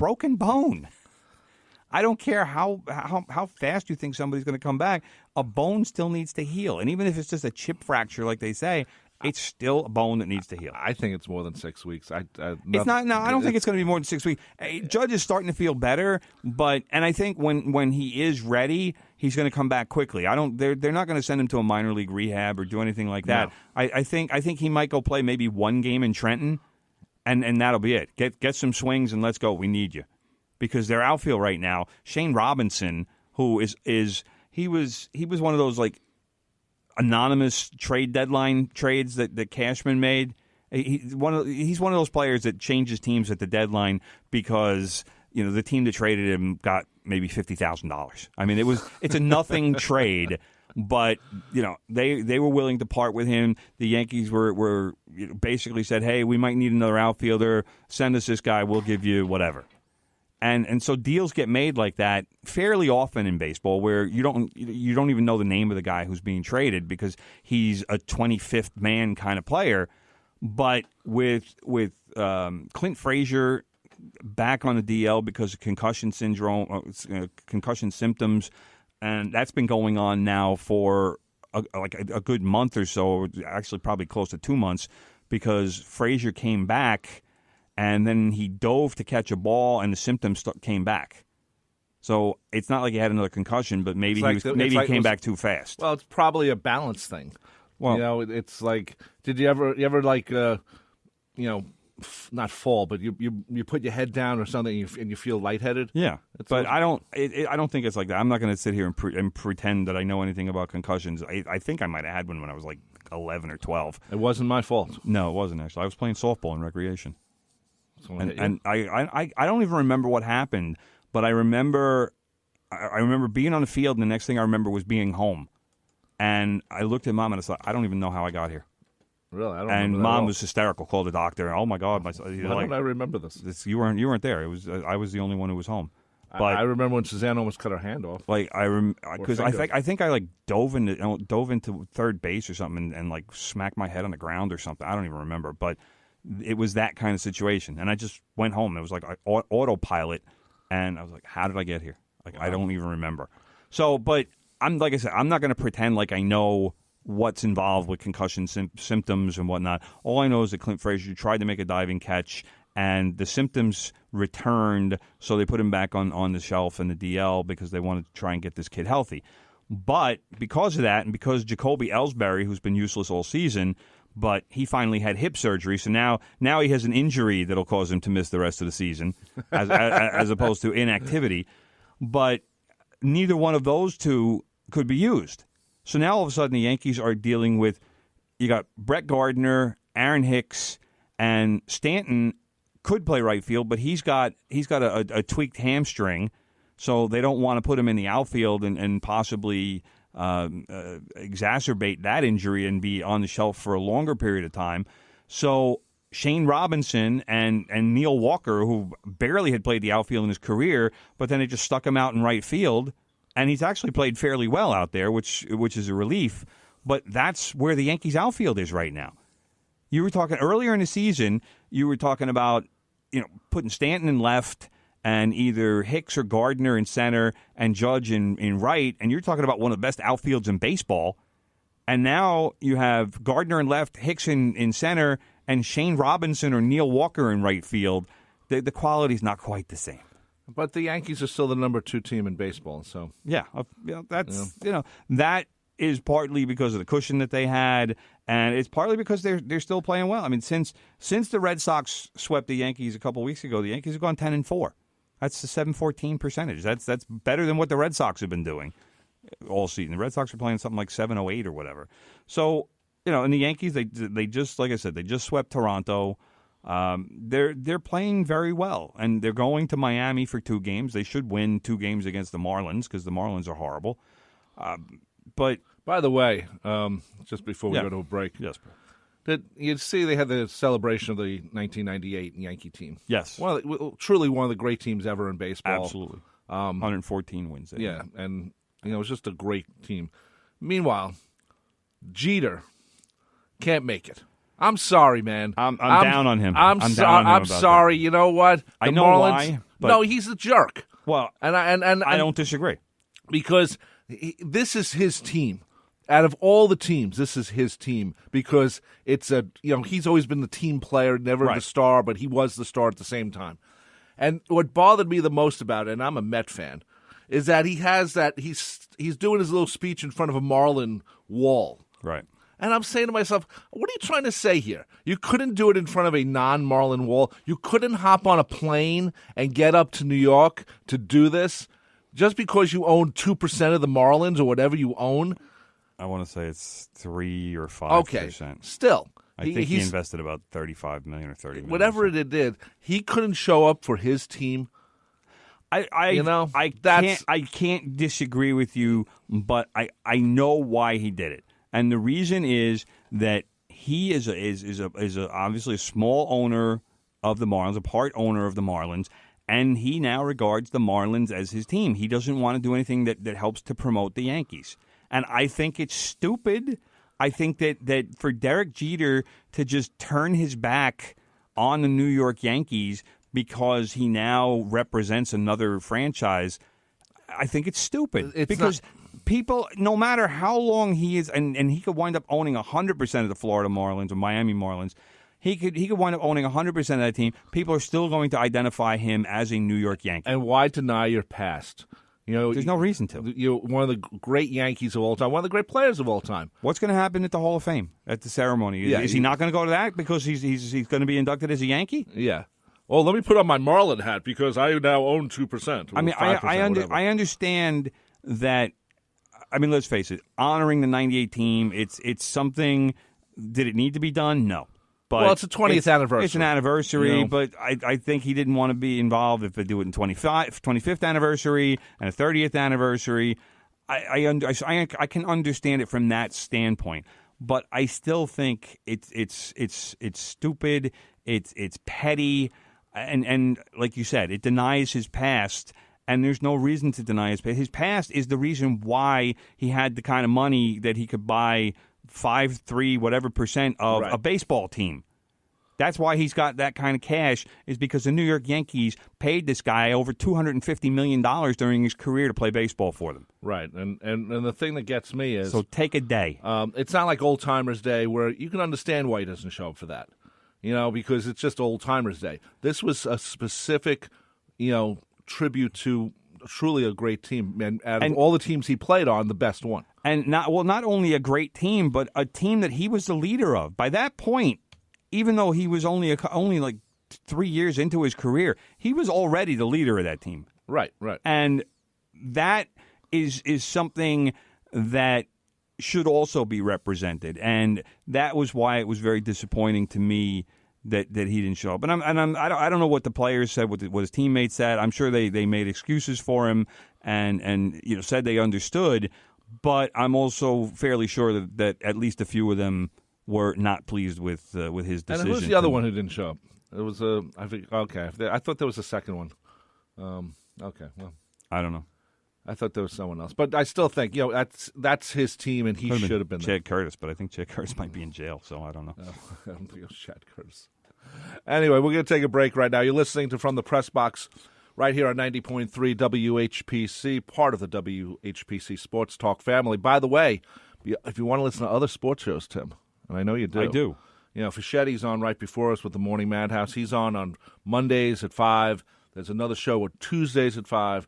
broken bone. I don't care how fast you think somebody's going to come back. A bone still needs to heal. And even if it's just a chip fracture, like they say, it's still a bone that needs to heal. I think it's more than 6 weeks. It's not. No, I don't think it's going to be more than 6 weeks. Judge is starting to feel better, and I think when he is ready, he's going to come back quickly. They're not going to send him to a minor league rehab or do anything like that. No. I think he might go play maybe one game in Trenton, and that'll be it. Get some swings and let's go. We need you. Because their outfield right now, Shane Robinson, who he was one of those like anonymous trade deadline trades that Cashman made. He's one of those players that changes teams at the deadline because the team that traded him got maybe $50,000. I mean, it's a nothing trade, but they were willing to part with him. The Yankees were basically said, hey, we might need another outfielder. Send us this guy. We'll give you whatever. And so deals get made like that fairly often in baseball, where you don't even know the name of the guy who's being traded because he's a 25th man kind of player. But with Clint Frazier back on the DL because of concussion syndrome, concussion symptoms, and that's been going on now for a good month or so, actually probably close to 2 months, because Frazier came back. And then he dove to catch a ball, and the symptoms came back. So it's not like he had another concussion, but maybe he came back too fast. Well, it's probably a balance thing. Well, it's like, did you ever like, not fall, but you put your head down or something, and you feel lightheaded? Yeah, but I don't think it's like that. I'm not going to sit here and pretend that I know anything about concussions. I think I might have had one when I was like 11 or 12. It wasn't my fault. No, it wasn't actually. I was playing softball in recreation. And I don't even remember what happened, but I remember being on the field, and the next thing I remember was being home. And I looked at Mom and I thought, I don't even know how I got here. Really? I don't and remember that Mom at was hysterical, called the doctor. Oh, my God. Why don't I remember this? You weren't there. I was the only one who was home. But I remember when Suzanne almost cut her hand off. Like because I think I like dove into third base or something and like smacked my head on the ground or something. I don't even remember, but it was that kind of situation, and I just went home. It was like autopilot, and I was like, "How did I get here?" Like, wow. I don't even remember. So, but like I said, I'm not going to pretend like I know what's involved with concussion symptoms and whatnot. All I know is that Clint Frazier tried to make a diving catch, and the symptoms returned, so they put him back on the shelf in the DL because they wanted to try and get this kid healthy. But because of that, and because Jacoby Ellsbury, who's been useless all season, but he finally had hip surgery, so now he has an injury that'll cause him to miss the rest of the season, as opposed to inactivity. But neither one of those two could be used. So now all of a sudden the Yankees are dealing with, you got Brett Gardner, Aaron Hicks, and Stanton could play right field, but he's got a tweaked hamstring, so they don't want to put him in the outfield and possibly exacerbate that injury and be on the shelf for a longer period of time. So Shane Robinson and Neil Walker, who barely had played the outfield in his career, but then it just stuck him out in right field, and he's actually played fairly well out there, which is a relief. But that's where the Yankees outfield is right now. You were talking earlier in the season, you were talking about putting Stanton in left and either Hicks or Gardner in center and Judge in right, and you're talking about one of the best outfields in baseball. And now you have Gardner in left, Hicks in center, and Shane Robinson or Neil Walker in right field. The quality's not quite the same. But the Yankees are still the number 2 team in baseball, so yeah, that is partly because of the cushion that they had, and it's partly because they're still playing well. I mean, since the Red Sox swept the Yankees a couple weeks ago, the Yankees have gone 10-4. That's the 714 percentage. That's better than what the Red Sox have been doing all season. The Red Sox are playing something like 708 or whatever. So, and the Yankees, they just, like I said, they just swept Toronto. They're playing very well, and they're going to Miami for 2 games. They should win 2 games against the Marlins because the Marlins are horrible. But by the way, just before we go to a break, yes, you'd see they had the celebration of the 1998 Yankee team. Yes, truly one of the great teams ever in baseball. Absolutely, 114 wins. Yeah, and it was just a great team. Meanwhile, Jeter can't make it. I'm sorry, man. I'm down on him. I'm sorry. You know what? I know why. But no, he's a jerk. Well, and I don't disagree because this is his team. Out of all the teams, this is his team because it's he's always been the team player, never the star, but he was the star at the same time. And what bothered me the most about it, and I'm a Met fan, is that he's doing his little speech in front of a Marlin wall. Right. And I'm saying to myself, what are you trying to say here? You couldn't do it in front of a non-Marlin wall. You couldn't hop on a plane and get up to New York to do this just because you own 2% of the Marlins or whatever you own. I want to say it's 3 or 5%. Okay, still. I think he invested about $35 million or $30 million. Whatever it did, he couldn't show up for his team. I can't disagree with you, but I know why he did it. And the reason is that he is obviously a small owner of the Marlins, a part owner of the Marlins, and he now regards the Marlins as his team. He doesn't want to do anything that helps to promote the Yankees. And I think it's stupid. I think that for Derek Jeter to just turn his back on the New York Yankees because he now represents another franchise, I think it's stupid. People, no matter how long he is, and he could wind up owning 100% of the Florida Marlins or Miami Marlins, he could wind up owning 100% of that team. People are still going to identify him as a New York Yankee. And why deny your past? There's no reason to. You're one of the great Yankees of all time, one of the great players of all time. What's going to happen at the Hall of Fame, at the ceremony? Is he not going to go to that because he's going to be inducted as a Yankee? Yeah. Well, let me put on my Marlin hat because I now own 2%. I mean, I understand that. I mean, let's face it, honoring the 98 team, it's something. Did it need to be done? No. But it's the 20th anniversary. It's an anniversary, but I think he didn't want to be involved if they do it in 25th anniversary and a 30th anniversary. I can understand it from that standpoint, but I still think it's stupid. It's petty, and like you said, it denies his past. And there's no reason to deny his past. His past is the reason why he had the kind of money that he could buy 5-3 whatever % of a baseball team. That's why he's got that kind of cash, is because the New York Yankees paid this guy over $250 million during his career to play baseball for them. Right, and the thing that gets me is... So take a day. It's not like Old Timers Day where you can understand why he doesn't show up for that, because it's just Old Timers Day. This was a specific, tribute to truly a great team, and out of all the teams he played on, the best one. And not only a great team, but a team that he was the leader of. By that point, even though he was only like 3 years into his career, he was already the leader of that team. Right. And that is something that should also be represented. And that was why it was very disappointing to me that he didn't show up. And I don't know what the players said, what his teammates said. I'm sure they made excuses for him and said they understood. But I'm also fairly sure that at least a few of them were not pleased with his decision. And who's the other one who didn't show up? It was I think. Okay, I thought there was a second one. Okay, well, I don't know. I thought there was someone else, but I still think that's his team, and he should have been there. Chad Curtis, but I think Chad Curtis might be in jail, so I don't know. I don't think it was Chad Curtis. Anyway, we're going to take a break right now. You're listening to From the Press Box right here on 90.3 WHPC, part of the WHPC Sports Talk family. By the way, if you want to listen to other sports shows, Tim, and I know you do. I do. Fichetti's on right before us with the Morning Madhouse. He's on Mondays at 5. There's another show on Tuesdays at 5,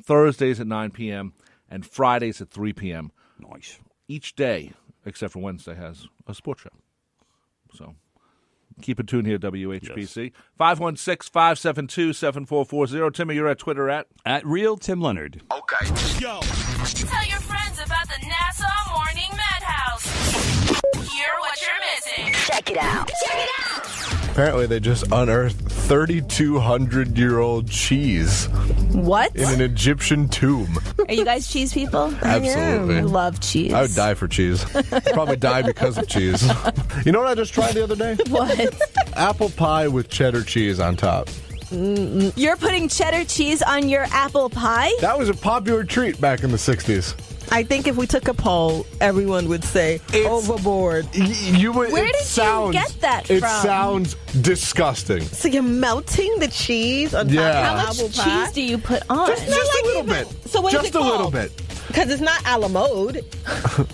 Thursdays at 9 p.m., and Fridays at 3 p.m. Nice. Each day, except for Wednesday, has a sports show. So keep it tuned here, WHPC. 516-572-7440. Timmy, you're at Twitter at Real Tim Leonard. Okay. Yo. Tell your friends about the Nassau Morning Madhouse. Hear what you're missing. Check it out. Apparently, they just unearthed 3,200-year-old cheese What? in an Egyptian tomb. Are you guys cheese people? Absolutely. I love cheese. I would die for cheese. Probably die because of cheese. You know what I just tried the other day? What? Apple pie with cheddar cheese on top. You're putting cheddar cheese on your apple pie? That was a popular treat back in the 60s. I think if we took a poll, everyone would say overboard. You would. Where did you get that It from? sounds disgusting. So you're melting the cheese on top Yeah. of How apple much pie? cheese do you put on? Just a little bit. So what is Just it a little called? bit. Because it's not a la mode.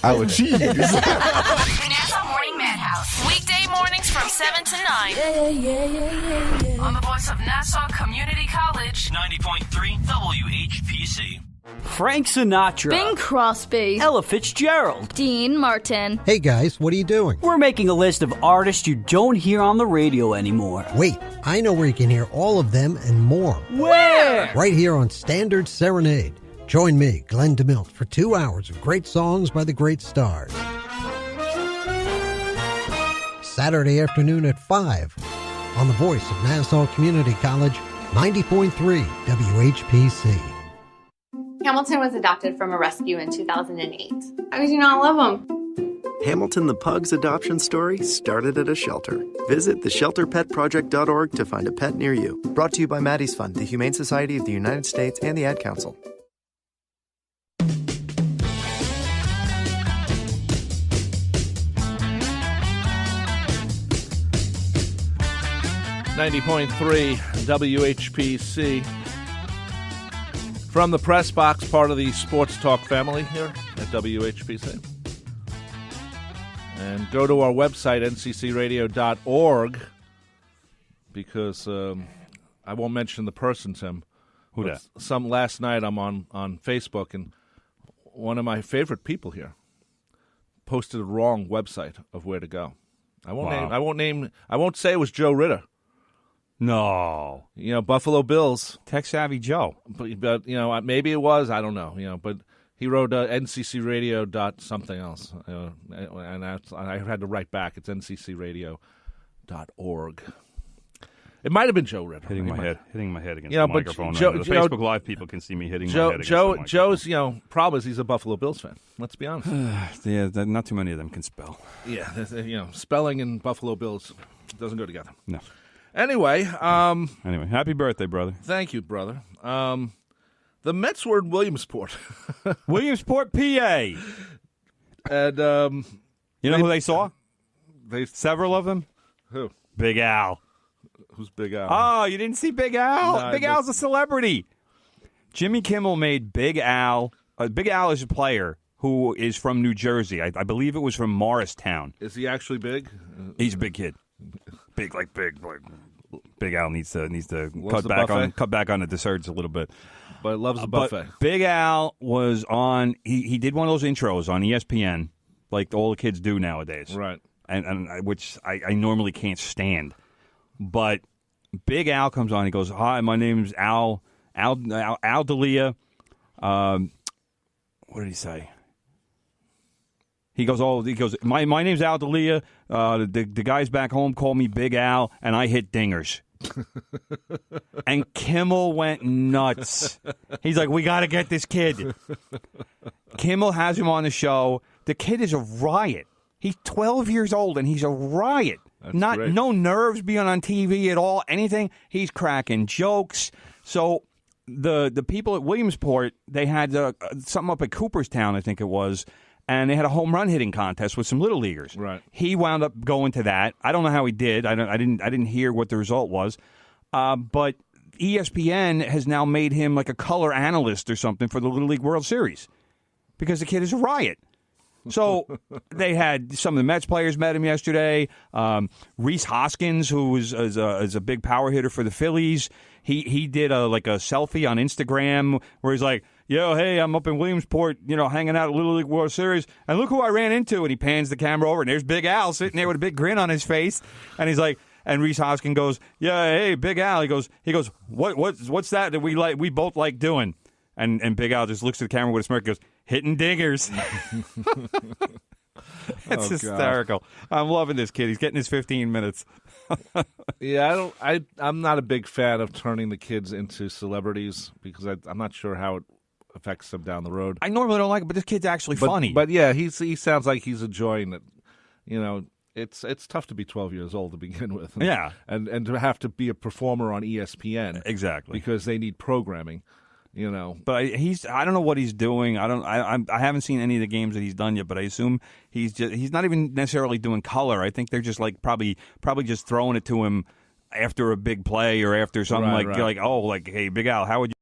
Our cheese. Nassau Morning Madhouse. Weekday mornings from 7 to 9. On the voice of Nassau Community College. 90.3 WHPC. Frank Sinatra. Bing Crosby. Ella Fitzgerald. Dean Martin. Hey guys, what are you doing? We're making a list of artists you don't hear on the radio anymore. Wait, I know where you can hear all of them and more. Where? Right here on Standard Serenade. Join me, Glenn DeMilt, for 2 hours of great songs by the great stars. Saturday afternoon at 5 on the voice of Nassau Community College, 90.3 WHPC. Hamilton was adopted from a rescue in 2008. How did you not love him? Hamilton the Pug's adoption story started at a shelter. Visit theshelterpetproject.org to find a pet near you. Brought to you by Maddie's Fund, the Humane Society of the United States, and the Ad Council. .3 WHPC. From the Press Box, part of the Sports Talk family here at WHPC. And go to our website, nccradio.org, because I won't mention the person, Tim. Who that? Last night I'm on Facebook, and one of my favorite people here posted a wrong website of where to go. I won't say it was Joe Ritter. No. Buffalo Bills. Tech Savvy Joe. But maybe it was. I don't know. But he wrote nccradio dot something else. And I had to write back. It's nccradio.org. It might have been Joe Ritter. Hitting my head against the microphone. The Facebook Live people can see me hitting my head against the microphone. Joe's, problem is he's a Buffalo Bills fan. Let's be honest. Yeah, not too many of them can spell. Yeah, spelling and Buffalo Bills doesn't go together. No. Anyway, happy birthday, brother. Thank you, brother. The Mets were in Williamsport. Williamsport, PA. And you know who they saw? Several of them. Who? Big Al. Who's Big Al? Oh, you didn't see Big Al? No, Big Al's a celebrity. Jimmy Kimmel made Big Al. Big Al is a player who is from New Jersey. I believe it was from Morristown. Is he actually big? He's a big kid. Big. Big Al needs to cut back on the desserts a little bit. But loves the buffet. Big Al was on. He did one of those intros on ESPN, like all the kids do nowadays. Right. And which I normally can't stand. But Big Al comes on. He goes, "Hi, my name's Al D'Elia." What did he say? He goes, my name's Al D'Elia. The guys back home call me Big Al, and I hit dingers. And Kimmel went nuts. He's like, we got to get this kid. Kimmel has him on the show. The kid is a riot. He's 12 years old, and he's a riot. That's great. No nerves being on TV at all, anything. He's cracking jokes. So the people at Williamsport, they had something up at Cooperstown, I think it was, and they had a home run hitting contest with some little leaguers. Right. He wound up going to that. I don't know how he did. I didn't hear what the result was. But ESPN has now made him like a color analyst or something for the Little League World Series because the kid is a riot. So they had some of the Mets players met him yesterday. Rhys Hoskins, who is a big power hitter for the Phillies, he did a selfie on Instagram where he's like, "Yo, hey, I'm up in Williamsport, hanging out at Little League World Series, and look who I ran into." And he pans the camera over, and there's Big Al sitting there with a big grin on his face, and he's like, and Rhys Hoskins goes, "Yeah, hey, Big Al." He goes, what's that we both like doing? And Big Al just looks at the camera with a smirk and goes, "Hitting dingers." It's hysterical. I'm loving this kid. He's getting his 15 minutes. Yeah, I'm not a big fan of turning the kids into celebrities because I'm not sure how it affects them down the road. I normally don't like it, but this kid's actually funny. But yeah, he sounds like he's enjoying it. It's tough to be 12 years old to begin with. Yeah. And to have to be a performer on ESPN. Exactly. Because they need programming. You know, but I don't know what he's doing. I haven't seen any of the games that he's done yet, but I assume he's not even necessarily doing color. I think they're just like probably just throwing it to him after a big play or after something like hey, Big Al, how would you